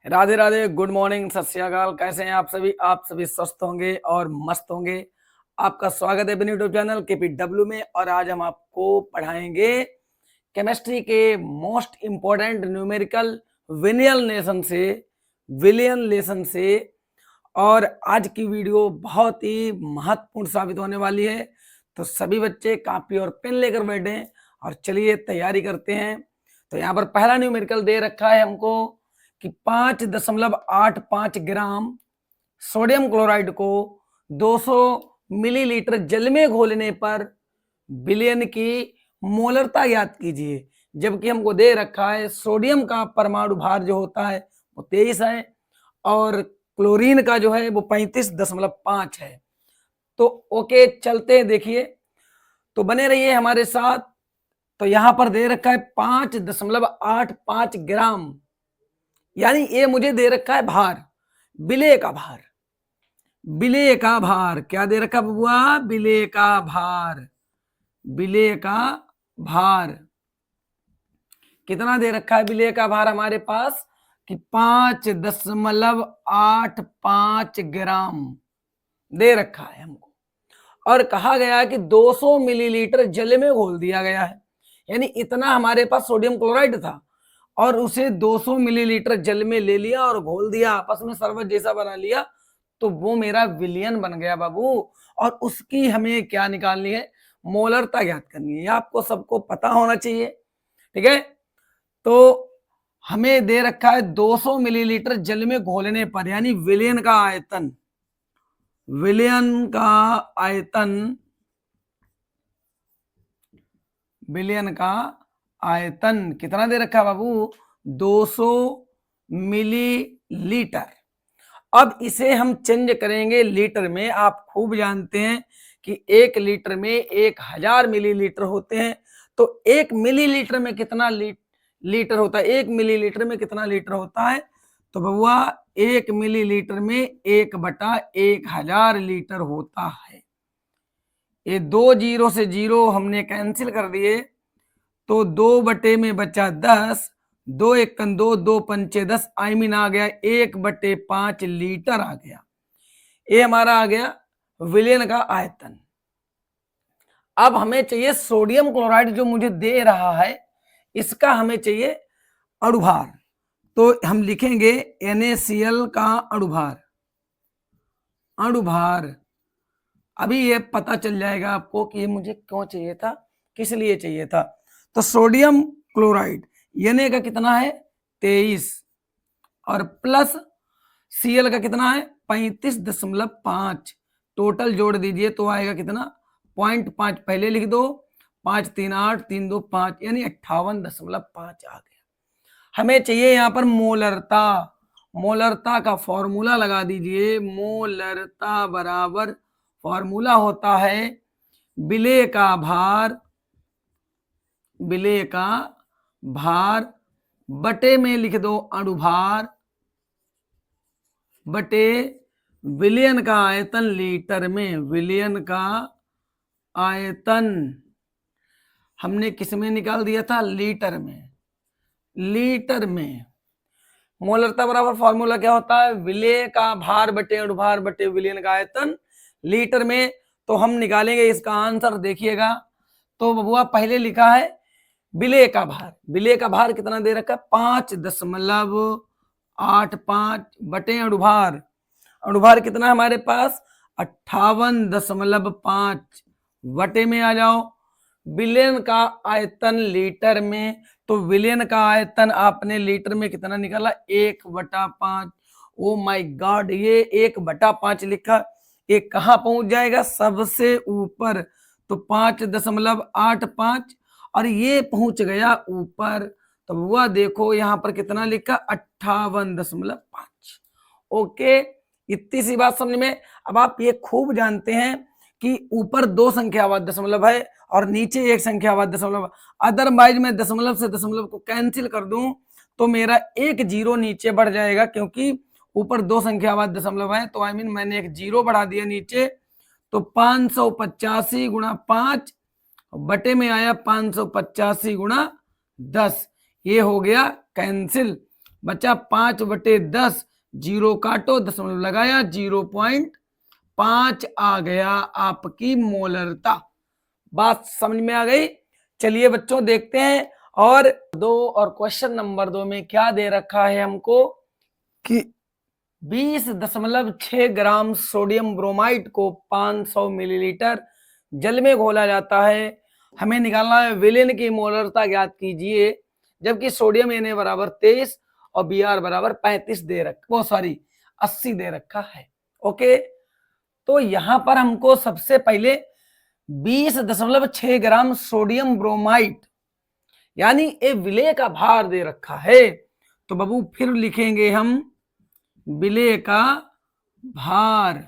Radhe Radhe, good morning, सत श्री अकाल। कैसे हैं आप सभी स्वस्थ होंगे और मस्त होंगे। आपका स्वागत है अपने यूट्यूब चैनल KPW में। और आज हम आपको पढ़ाएंगे केमिस्ट्री के मोस्ट इंपॉर्टेंट न्यूमेरिकल विलियन लेसन से। और आज की वीडियो बहुत ही महत्वपूर्ण साबित होने वाली है, तो सभी बच्चे कापी और पेन लेकर बैठे और चलिए तैयारी करते हैं। तो यहाँ पर पहला न्यूमेरिकल दे रखा है हमको कि 5.85 ग्राम सोडियम क्लोराइड को 200 मिलीलीटर जल में घोलने पर विलयन की मोलरता ज्ञात कीजिए। जबकि हमको दे रखा है सोडियम का परमाणु भार जो होता है वो 23 है और क्लोरीन का जो है वो 35.5 है। तो ओके, चलते हैं। देखिए, तो बने रहिए हमारे साथ। तो यहां पर दे रखा है 5.85 ग्राम, यानी ये मुझे दे रखा है भार, विलेय का भार। विलेय का भार क्या दे रखा बबुआ? विलेय का भार। विलेय का भार कितना दे रखा है? विलेय का भार हमारे पास कि 5.85 ग्राम दे रखा है हमको। और कहा गया है कि 200 मिलीलीटर जल में घोल दिया गया है, यानी इतना हमारे पास सोडियम क्लोराइड था और उसे 200 मिलीलीटर जल में ले लिया और घोल दिया, आपस में शरबत जैसा बना लिया, तो वो मेरा विलयन बन गया बाबू। और उसकी हमें क्या निकालनी है? मोलरता ज्ञात करनी है। आपको सबको पता होना चाहिए, ठीक है। तो हमें दे रखा है 200 मिलीलीटर जल में घोलने पर, यानी विलयन का आयतन, विलयन का आयतन, विलयन का आयतन कितना दे रखा है बाबू? 200 मिलीलीटर। अब इसे हम चेंज करेंगे लीटर में। आप खूब जानते हैं कि 1 लीटर में 1000 मिलीलीटर होते हैं। तो 1 मिलीलीटर में कितना लीटर होता है? 1 मिलीलीटर में कितना लीटर होता है? तो बबुआ 1 मिलीलीटर में 1/1000 लीटर होता है। ये 2 जीरो से जीरो हमने कैंसिल कर दिए, तो 2 बटे में बचा 10, 2 एकन 2, 2 पंचे 10, आई मीन आ गया 1/5 लीटर आ गया। ये हमारा आ गया विलयन का आयतन। अब हमें चाहिए सोडियम क्लोराइड जो मुझे दे रहा है, इसका हमें चाहिए अणुभार। तो हम लिखेंगे NaCl का अणुभार। अणुभार अभी ये पता चल जाएगा आपको कि ये मुझे क्यों चाहिए था, किस लिए चाहिए था। तो सोडियम क्लोराइड Na का कितना है? 23 और प्लस Cl का कितना है? 35.5। टोटल जोड़ दीजिए तो आएगा कितना? 0.5 पहले लिख दो, 5 3 8 3 2 5, यानी 58.5 आ गया। हमें चाहिए यहाँ पर मोलरता। मोलरता का फॉर्मूला लगा दीजिए। मोलरता बराबर फॉर्मूला होता है विलेय का भार, विलेय का भार बटे में लिख दो अणुभार, बटे विलयन का आयतन लीटर में। विलयन का आयतन हमने किस में निकाल दिया था? लीटर में। लीटर में मोलरता बराबर फॉर्मूला क्या होता है? विलेय का भार बटे अणुभार बटे विलयन का आयतन लीटर में। तो हम निकालेंगे इसका आंसर, देखिएगा। तो बबुआ पहले लिखा है विलेय का भार। विलेय का भार कितना दे रखा है? 5.85 बटे अणुभार। अणुभार कितना हमारे पास? 58.5। बटे में आ जाओ विलयन का आयतन लीटर में। तो विलयन का आयतन आपने लीटर में कितना निकाला? 1/5। ओ माय गॉड, ये 1/5 लिखा, ये कहाँ पहुंच जाएगा? सबसे ऊपर। तो 5.85 और ये पहुंच गया ऊपर। तो वह देखो यहाँ पर कितना लिखा? 58.5। ओके, इतनी सी बात समझ में। अब आप ये खूब जानते हैं कि ऊपर 2 संख्यावाद दशमलव है और नीचे 1 संख्यावाद दशमलव। अदरवाइज मैं दशमलव से दशमलव को कैंसिल कर दूं तो मेरा 1 जीरो नीचे बढ़ जाएगा, क्योंकि ऊपर 2 संख्यावाद दशमलव है। तो आई मीन मैंने 1 जीरो बढ़ा दिया नीचे। तो 585 गुणा 5 बटे में आया 585 गुणा 10, ये हो गया कैंसिल। बच्चा 5/10, 0 काटो, दशमलव लगाया, 0.5 आ गया आपकी मोलरता। बात समझ में आ गई। चलिए बच्चों देखते हैं और क्वेश्चन नंबर 2 में क्या दे रखा है हमको कि 20.6 ग्राम सोडियम ब्रोमाइड को 500 मिलीलीटर जल में घोला जाता है। हमें निकालना है विलेन की मोलरता ज्ञात कीजिए, जबकि सोडियम Na बराबर 23 और Br बराबर 35 दे रखा, 80 दे रखा है। ओके, तो यहां पर हमको सबसे पहले 20.6 ग्राम सोडियम ब्रोमाइड यानी ए विलेय का भार दे रखा है। तो बाबू फिर लिखेंगे हम विलेय का भार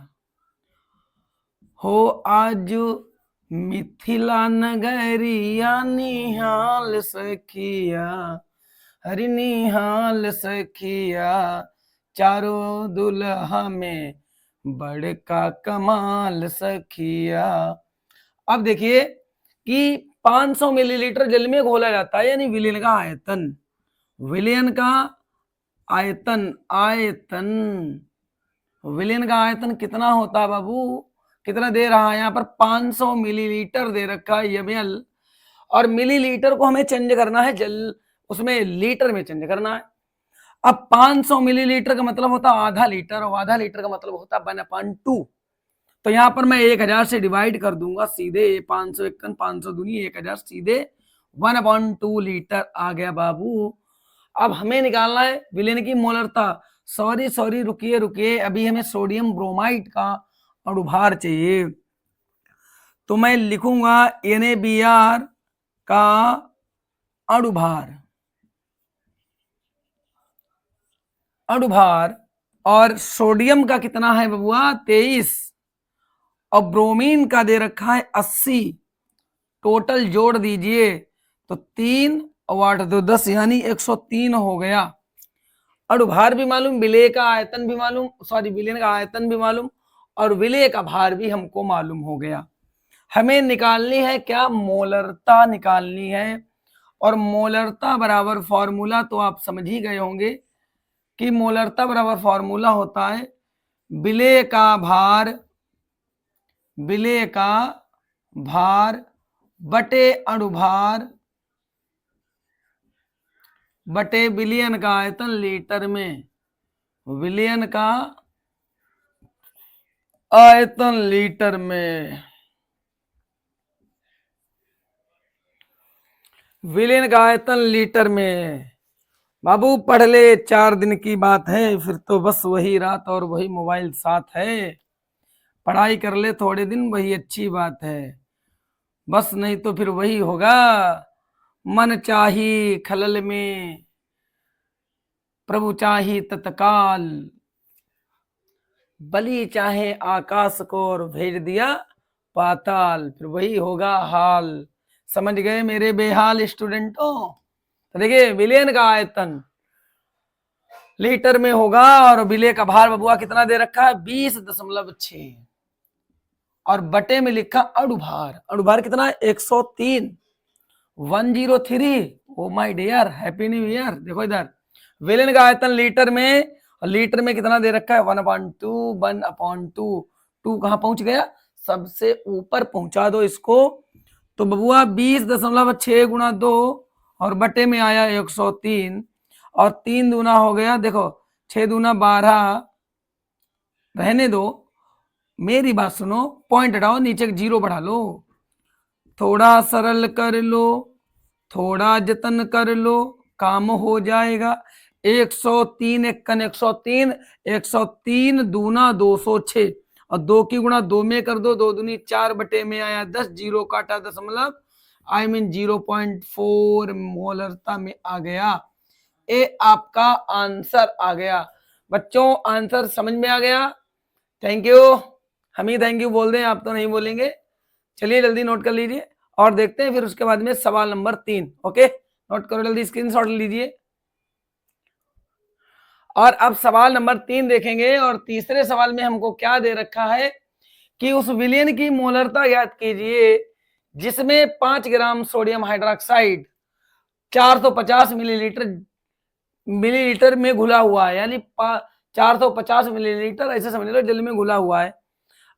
हो आज मिथिला नगरिया निहाल सखिया, हरि निहाल सखिया, चारों दुल्हा में बड़का कमाल सखिया। अब देखिए कि 500 मिलीलीटर जल में घोला जाता है, यानी विलयन का आयतन, विलयन का आयतन, विलयन का आयतन कितना होता है बाबू, कितना दे रहा है यहाँ पर 500 मिलीलीटर दे रखा है ml, और मिलीलीटर को हमें चेंज करना है जल, उसमें लीटर में चेंज करना है। अब 500 मिलीलीटर का मतलब होता है आधा लीटर, और आधा लीटर का मतलब होता है 1/2। तो यहाँ पर मैं 1000 से डिवाइड कर दूंगा सीधे, 500 1 500 दूनी 1000, सीधे 1/2 लीटर आ गया बाबू। अब हमें निकालना है विलेन की मोलरता। सॉरी रुकिए, अभी हमें सोडियम ब्रोमाइड का अणुभार चाहिए। तो मैं लिखूंगा NaBr का अणुभार, और सोडियम का कितना है बबुआ 23, और ब्रोमीन का दे रखा है 80। टोटल जोड़ दीजिए तो 3 और 8 2 10, यानी 103 हो गया। अणुभार भी मालूम, विलेय का आयतन भी मालूम, विलेन का आयतन भी मालूम, और विलेय का भार भी हमको मालूम हो गया। हमें निकालनी है क्या, मोलरता निकालनी है। और मोलरता बराबर फॉर्मूला तो आप समझ ही गए होंगे कि मोलरता बराबर फॉर्मूला होता है विलेय का भार बटे अणुभार बटे विलयन का आयतन लीटर में, विलयन का आयतन लीटर में, विलयन का आयतन लीटर में। बाबू पढ़ ले, 4 दिन की बात है, फिर तो बस वही रात और वही मोबाइल साथ है। पढ़ाई कर ले थोड़े दिन, वही अच्छी बात है, बस नहीं तो फिर वही होगा, मन चाही खलल में प्रभु चाही तत्काल, बलि चाहे आकाश को और भेज दिया पाताल, फिर वही होगा हाल। समझ गए मेरे बेहाल स्टूडेंटों। तो देखिए विलयन का आयतन लीटर में होगा, और विलेय का भार बबुआ कितना दे रखा है 20.6, और बटे में लिखा अणुभार, अणुभार कितना है 103, 103। Oh my dear, happy new year. देखो इधर विलेन का आयतन लीटर में, और लीटर में कितना दे रखा है 1/2, 2 कहां पहुंच गया, सबसे ऊपर पहुंचा दो इसको। तो बबुआ 20.6 गुणा 2, और बटे में आया 103, और 3 दूना हो गया, देखो 6 दूना 12, रहने दो, मेरी बात सुनो, पॉइंट हटाओ, नीचे 0 बढ़ा लो, थोड़ा सरल कर लो, थोड़ा जतन कर लो, काम हो जाएगा। 103 1 103, 103 दूना 206, और 2 की गुणा 2 में कर दो, 2 दूनी 4, बटे में आया 10, 0 काटा दशमलव, आई मीन 0.4 मोलरता में आ गया। ये आपका आंसर आ गया। बच्चों आंसर समझ में आ गया? Thank you. हम ही थैंक यू बोल दें, आप तो नहीं बोलेंगे। चलिए जल्दी नोट कर लीजिए और देखते हैं फिर उसके बाद में सवाल नंबर 3। ओके, नोट करो जल्दी, स्क्रीनशॉट लीजिए। और अब सवाल नंबर 3 देखेंगे, और तीसरे सवाल में हमको क्या दे रखा है कि उस विलयन की मोलरता ज्ञात कीजिए जिसमें 5 gram sodium hydroxide 450 millilitre millilitre में घुला हुआ है, यानी 450 मिलीलीटर ऐसे समझ लो जल में घुला हुआ है।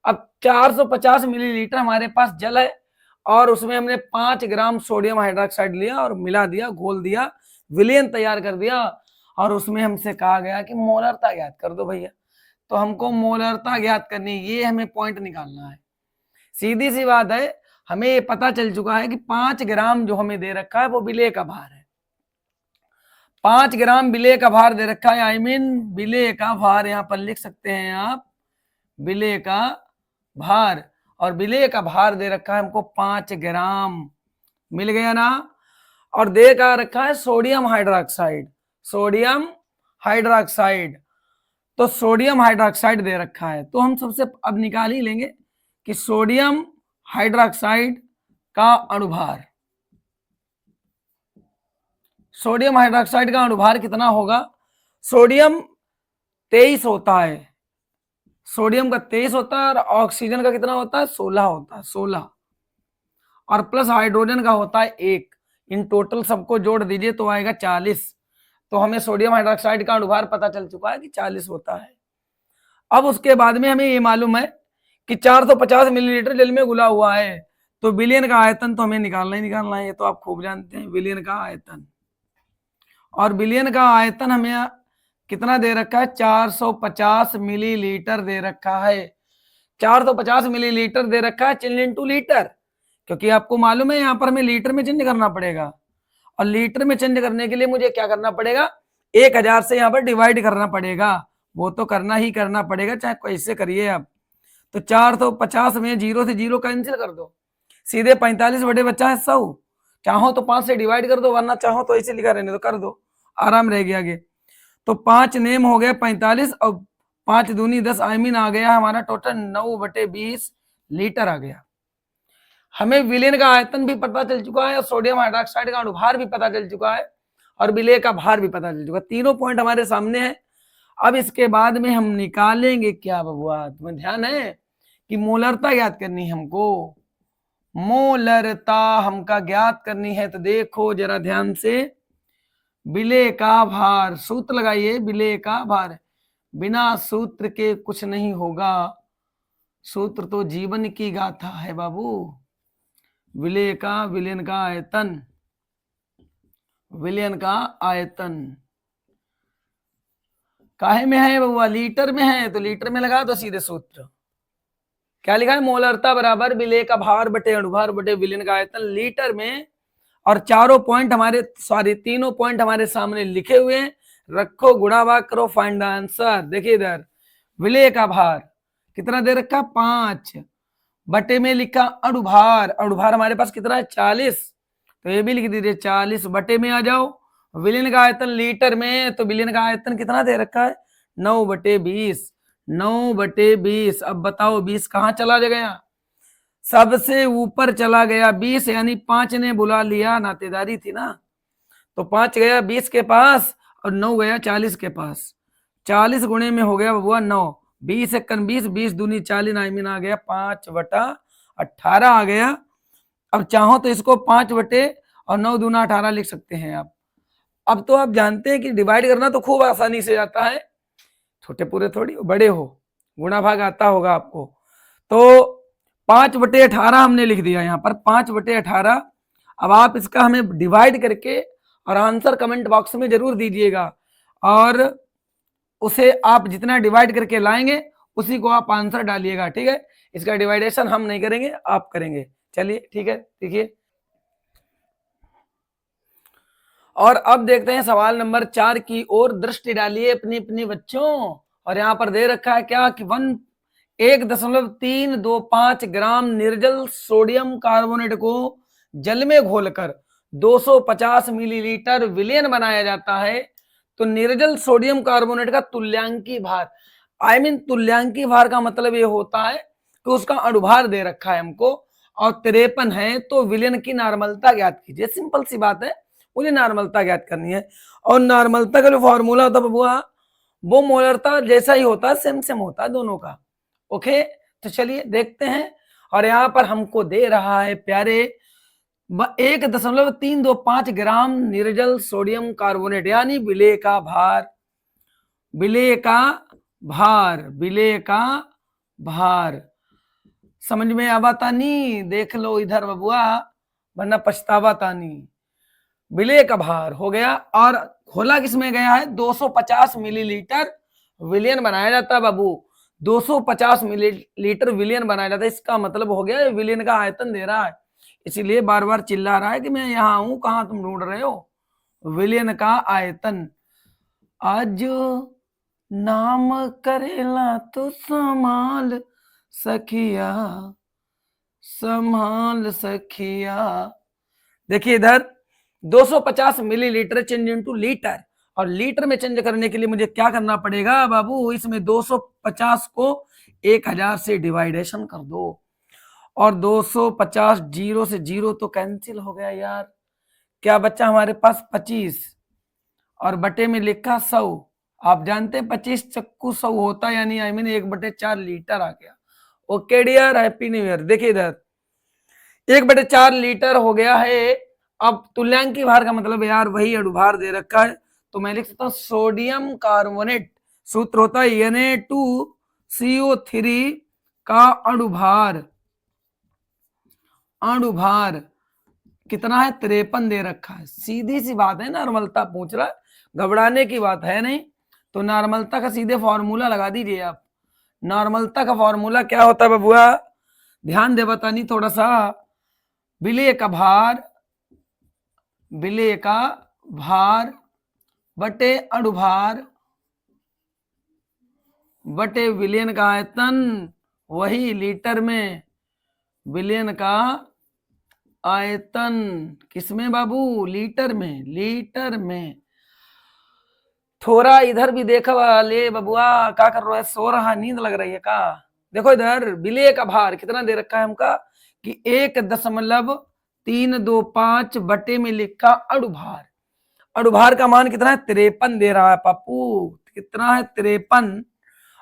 अब 450 मिलीलीटर हमारे पास जल है और उसमें हमने 5 ग्राम सोडियम हाइड्रोक्साइड लिया और मिला दिया, घोल दिया, विलयन तैयार कर दिया और उसमें हमसे कहा गया कि मोलरता ज्ञात कर दो भैया। तो हमको मोलरता ज्ञात करनी है, ये हमें पॉइंट निकालना है। सीधी सी बात है, हमें ये पता चल चुका है कि 5 ग्राम जो हमें दे रखा है वो विलेय का भार है। 5 ग्राम विलेय का भार दे रखा है, आई मीन विलेय का भार यहां पर लिख सकते हैं आप, विलेय का भार, और विलेय का भार दे रखा है हमको 5 ग्राम, मिल गया ना। और दे का रखा है सोडियम हाइड्रोक्साइड, सोडियम हाइड्रोक्साइड, तो सोडियम हाइड्रोक्साइड दे रखा है, तो हम सबसे अब निकाल ही लेंगे कि सोडियम हाइड्रोक्साइड का अणुभार, सोडियम हाइड्रोक्साइड का अणुभार कितना होगा। सोडियम 23 होता है, सोडियम का 23 होता है और ऑक्सीजन का कितना होता है 16 होता है, 16, और प्लस हाइड्रोजन का होता है 1, इन टोटल सबको जोड़ दीजिए तो आएगा 40। तो हमें सोडियम हाइड्रोक्साइड का अणुभार पता चल चुका है कि 40 होता है। अब उसके बाद में हमें ये मालूम है कि 450 मिलीलीटर जल में घुला हुआ है, तो विलयन का आयतन तो हमें निकालना ही निकालना है, ये तो आप खूब जानते हैं विलयन का आयतन। और विलयन का आयतन हमें कितना दे रखा है, 450 मिलीलीटर दे रखा है, 450 मिलीलीटर दे रखा है, चिन्ह इंटू लीटर, क्योंकि आपको मालूम है यहाँ पर हमें लीटर में चेंज करना पड़ेगा, और लीटर में चेंज करने के लिए मुझे क्या करना पड़ेगा, 1000 से यहाँ पर डिवाइड करना पड़ेगा, वो तो करना ही करना पड़ेगा चाहे कैसे करिए आप। तो 450 में 0 से 0 कैंसिल कर दो, सीधे 45 बटे बच्चा है 100, चाहो तो 5 से डिवाइड कर दो, वरना चाहो तो ऐसे लिखा रहने दो, कर दो, आराम रह गया आगे। तो 5 नेम हो गया 45 और 5 दूनी 10, आई मीन आ गया हमारा टोटल 9/20 लीटर आ गया। हमें विलयन का आयतन भी पता चल चुका है और सोडियम हाइड्रोक्साइड का अणुभार भी पता चल चुका है और विलेय का भार भी पता चल चुका है, तीनों पॉइंट हमारे सामने है। अब इसके बाद में हम निकालेंगे क्या बबुआ, तुम्हें ध्यान है कि मोलरता ज्ञात करनी है हमको, मोलरता हमका ज्ञात करनी है। तो देखो जरा ध्यान से, विलेय का भार, सूत्र लगाइए, विलेय का भार, बिना सूत्र के कुछ नहीं होगा, सूत्र तो जीवन की गाथा है बाबू। विलय का, विलयन का आयतन, विलयन का आयतन काहे में है बबुआ, लीटर में है, तो लीटर में लगा दो सीधे सूत्र, क्या लिखा है, मोलरता बराबर विलेय का भार बटे अणुभार बटे विलयन का आयतन लीटर में। और चारों पॉइंट हमारे, सॉरी तीनों पॉइंट हमारे सामने लिखे हुए हैं, रखो गुणा भाग करो, फाइंड द आंसर। देखिए इधर विलेय का भार कितना दे रखा, 5, बटे में लिखा अणुभार, अणुभार हमारे पास कितना है 40, तो ये भी लिख दीजिए 40, बटे में आ जाओ विलयन का आयतन लीटर में, तो विलयन का आयतन कितना दे रखा है 9/20, 9/20। अब बताओ 20 कहाँ चला गया, सबसे ऊपर चला गया 20, यानी 5 ने बुला लिया, नातेदारी थी ना, तो 5 गया 20 के पास और 9 गया 40 के पास, 40 गुणे में हो गया बबुआ 9, 20 एकन 20, 20 दूनी 40, आई मीन आ गया 5/18 आ गया। अब चाहो तो इसको 5 बटे और 9 दूना 18 लिख सकते हैं आप। अब तो आप जानते हैं कि डिवाइड करना तो खूब आसानी से जाता है, छोटे पूरे थोड़ी बड़े हो, गुणा भाग आता होगा आपको। तो 5/18 हमने लिख दिया यहाँ पर, 5/18। अब आप इसका हमें डिवाइड करके और आंसर कमेंट बॉक्स में जरूर दीजिएगा, और उसे आप जितना डिवाइड करके लाएंगे उसी को आप आंसर डालिएगा, ठीक है। इसका डिवाइडेशन हम नहीं करेंगे, आप करेंगे, चलिए ठीक है। देखिए और अब देखते हैं सवाल नंबर 4 की ओर दृष्टि डालिए अपनी अपनी बच्चों। और यहाँ पर दे रखा है क्या कि 1.325 ग्राम निर्जल सोडियम कार्बोनेट को जल में घोलकर 250 मिलीलीटर विलयन बनाया जाता है। तो निर्जल सोडियम कार्बोनेट का तुल्यांकी भार, आई मीन तुल्यांकी भार का मतलब ये होता है कि उसका अणुभार दे रखा है हमको और 53 है, तो विलयन की नॉर्मलता ज्ञात कीजिए। सिंपल सी बात है, मुझे नॉर्मलता ज्ञात करनी है, और नॉर्मलता का जो फॉर्मूला होता है बबुआ वो मोलरता जैसा ही होता है, सेम सेम होता है दोनों का। ओके, तो चलिए देखते हैं। और यहाँ पर हमको दे रहा है प्यारे 1.325 ग्राम निर्जल सोडियम कार्बोनेट यानी विलेय का भार, विलेय का भार, विलेय का भार। समझ में आवा तानी? देख लो इधर बबुआ, वरना पछतावा तानी। विलेय का भार हो गया, और घोला किसमें गया है? 250 मिलीलीटर विलियन बनाया जाता है बाबू, 250 मिलीलीटर विलियन बनाया जाता है। इसका मतलब हो गया विलियन का आयतन दे रहा है, इसीलिए बार बार चिल्ला रहा है कि मैं यहाँ हूं, कहाँ तुम ढूंढ रहे हो? विलियन का आयतन। आज नाम करेला तो संभाल सखिया, संभाल सखिया। देखिए इधर 250 मिलीलीटर चेंज इनटू लीटर, और लीटर में चेंज करने के लिए मुझे क्या करना पड़ेगा बाबू? इसमें 250 को 1000 से डिवाइडेशन कर दो, और 250 जीरो से जीरो तो कैंसिल हो गया यार। क्या बच्चा हमारे पास? 25, और बटे में लिखा 100। आप जानते हैं 25 चक्कू 100 होता, यानी आई मीन 1/4 लीटर आ गया। Okay dear, happy new year. देखिए इधर 1/4 लीटर हो गया है। अब तुल्यांकी भार का मतलब यार वही अणुभार दे रखा है, तो मैं लिख सकता हूं सोडियम कार्बोनेट, सूत्र होता है Na2CO3 का अणुभार, अणुभार कितना है? 53 दे रखा है। सीधी सी बात है, नॉर्मलता पूछ रहा है, घबराने की बात है नहीं। तो नॉर्मलता का सीधे फॉर्मूला लगा दीजिए आप। नॉर्मलता का फॉर्मूला क्या होता है बबुआ? ध्यान दे बतानी थोड़ा सा। विलेय का भार, विलेय का भार बटे अणुभार बटे विलियन का आयतन, वही लीटर में। विलियन का आयतन किसमें बाबू? लीटर में, लीटर में। थोड़ा इधर भी देखा ले बबुआ, क्या कर रहा है? सो रहा, नींद लग रही है का? देखो इधर विलेय का भार कितना दे रखा है हमका कि 1.325 बटे में लिखा अणुभार। अणुभार का मान कितना है? 53 दे रहा है पापू। कितना है? 53।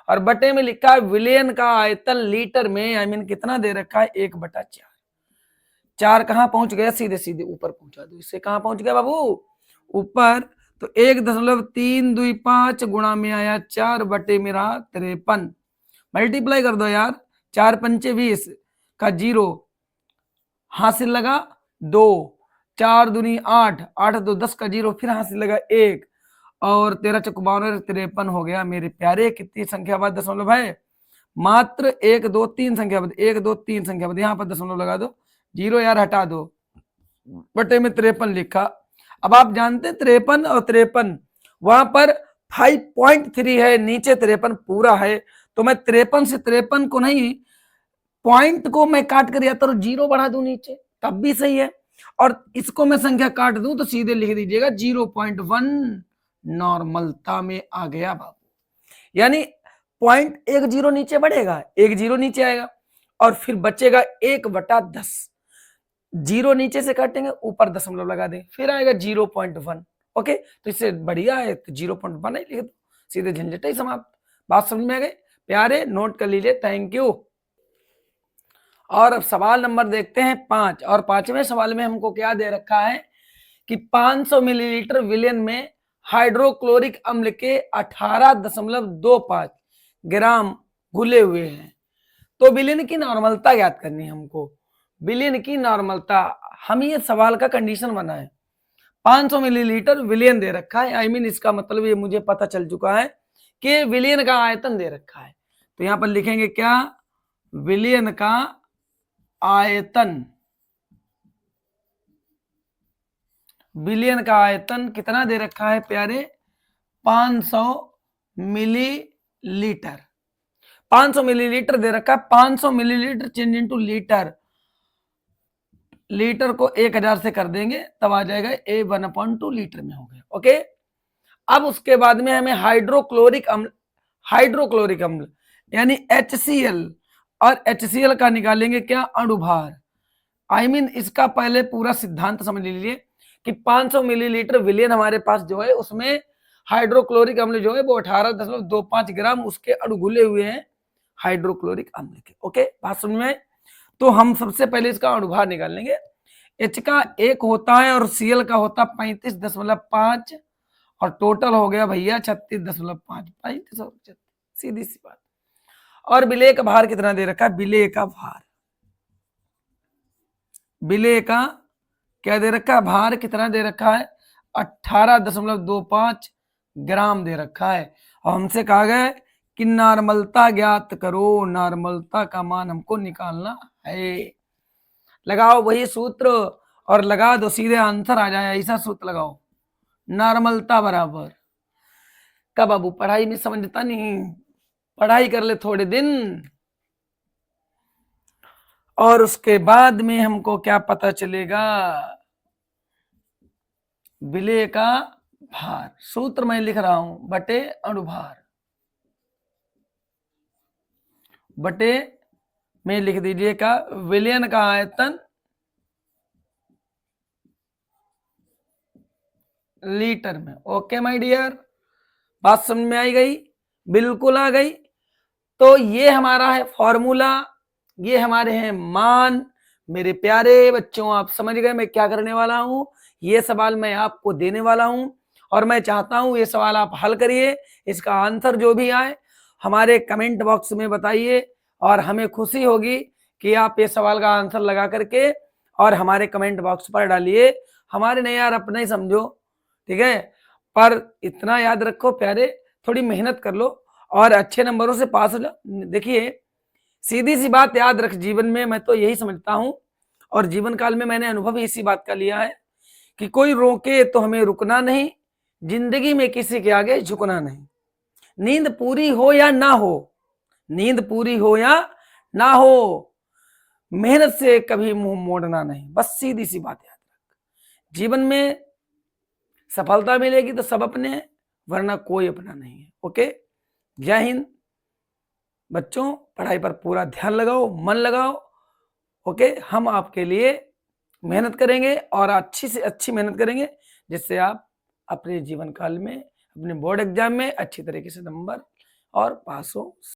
और बटे में लिखा है विलियन का आयतन लीटर में, आई मीन कितना दे रखा है? 1/4। 4 कहां पहुंच गया? सीधे सीधे ऊपर पहुंचा दो। इससे कहां पहुंच गया बाबू? ऊपर। तो 1.325 गुणा में आया 4 बटे मेरा 53। मल्टीप्लाई कर दो यार, 4 पंचे 20 का 0 हासिल लगा 2, 4 दूनी 8, 8 2 10 का 0 फिर हासिल लगा 1, और 13 चौक 52 53 हो गया मेरे प्यारे। कितनी संख्या बाद दशमलव है? मात्र 1 2 3 संख्या बाद, 1 2 3 संख्या बाद, यहाँ पर दशमलव लगा दो, 0 यार हटा दो, बटे में 53 लिखा। अब आप जानते हैं 53 और 53 वहां पर 5.3 है, नीचे 53 पूरा है, तो मैं 53 से 53 को नहीं, पॉइंट को मैं काट कर या तो 0 बढ़ा दूं नीचे, तब भी सही है, और इसको मैं संख्या काट दूं तो सीधे लिख दीजिएगा 0.1 नॉर्मलता में आ गया बाबू। यानी 0.10 नीचे बढ़ेगा, 1 0 नीचे आएगा, और फिर बचेगा 1/10। 0 नीचे से काटेंगे, ऊपर दशमलव लगा दें, फिर आएगा 0.1। ओके, तो इससे बढ़िया है 0.1 ही लिख दो, सीधे झंझट ही समाप्त। बात समझ में आ गई प्यारे? नोट कर लीजिए, थैंक यू। और अब सवाल नंबर देखते हैं 5, और 5वें सवाल में हमको क्या दे रखा है कि 500 मिलीलीटर विलियन में हाइड्रोक्लोरिक अम्ल के 18.25 ग्राम घुले हुए हैं, तो विलियन की नॉर्मलता ज्ञात करनी है हमको। विलियन की नॉर्मलता, हम ये सवाल का कंडीशन बना है, 500 मिलीलीटर विलियन दे रखा है, आई मीन इसका मतलब ये मुझे पता चल चुका है कि विलियन का आयतन दे रखा है, तो यहां पर लिखेंगे क्या? विलियन का आयतन। विलियन का आयतन कितना दे रखा है प्यारे? 500 मिलीलीटर। 500 मिलीलीटर दे रखा है। 500 millilitre change into litre, litre को 1000 से कर देंगे तब आ जाएगा A1/2 लीटर में हो गया। ओके, अब उसके बाद में हमें हाइड्रोक्लोरिक अम्ल, हाइड्रोक्लोरिक अम्ल यानी HCl, और HCl का निकालेंगे क्या? अणुभार। आई मीन इसका पहले पूरा सिद्धांत समझ लीजिए कि 500 मिलीलीटर विलियन हमारे पास जो है उसमें हाइड्रोक्लोरिक अम्ल जो है वो 18.25 ग्राम उसके अणु घुले हुए हैं हाइड्रोक्लोरिक अम्ल के। ओके, बात समझ में? तो हम सबसे पहले इसका अणुभार निकाल लेंगे। H का 1 होता है और Cl का होता 35.5 और टोटल हो गया भैया 36.5, 35 और 36, सीधी सी बात। और विलेय का भार कितना दे रखा है? विलेय का भार, विलेय का क्या दे रखा है? भार कितना दे रखा है? 18.25 ग्राम दे रखा है। और हमसे कहा गया है कि नॉर्मलता ज्ञात करो, नॉर्मलता का मान हमको निकालना है। लगाओ वही सूत्र और लगा दो, सीधे आंसर आ जाए। ऐसा सूत्र लगाओ, नॉर्मलता बराबर का बाबू पढ़ाई में समझता नहीं, पढ़ाई कर ले थोड़े दिन और उसके बाद में हमको क्या पता चलेगा? विलेय का भार, सूत्र मैं लिख रहा हूं, बटे अनुभार, बटे में लिख दीजिएगा विलयन का आयतन लीटर में। ओके माय डियर, बात समझ में आई गई? बिल्कुल आ गई। तो ये हमारा है फॉर्मूला, ये हमारे हैं मान। मेरे प्यारे बच्चों, आप समझ गए मैं क्या करने वाला हूं? ये सवाल मैं आपको देने वाला हूं और मैं चाहता हूं ये सवाल आप हल करिए। इसका आंसर जो भी आए हमारे कमेंट बॉक्स में बताइए और हमें खुशी होगी कि आप ये सवाल का आंसर लगा करके और हमारे कमेंट बॉक्स पर डालिए। हमारे नहीं यार, अपना ही समझो, ठीक है? पर इतना याद रखो प्यारे, थोड़ी मेहनत कर लो और अच्छे नंबरों से पास हो जाओ। देखिए सीधी सी बात याद रख, जीवन में मैं तो यही समझता हूं और जीवन काल में मैंने अनुभव इसी बात का लिया है कि कोई रोके तो हमें रुकना नहीं, जिंदगी में किसी के आगे झुकना नहीं। नींद पूरी हो या ना हो, नींद पूरी हो या ना हो, मेहनत से कभी मुंह मोड़ना नहीं। बस सीधी सी बात याद रख, जीवन में सफलता मिलेगी तो सब अपने हैं, वरना कोई अपना नहीं है। ओके, जय हिंद बच्चों, पढ़ाई पर पूरा ध्यान लगाओ, मन लगाओ। ओके, हम आपके लिए मेहनत करेंगे और अच्छी से अच्छी मेहनत करेंगे जिससे आप अपने जीवन काल में अपने बोर्ड एग्जाम में अच्छी तरीके से नंबर और पास हो।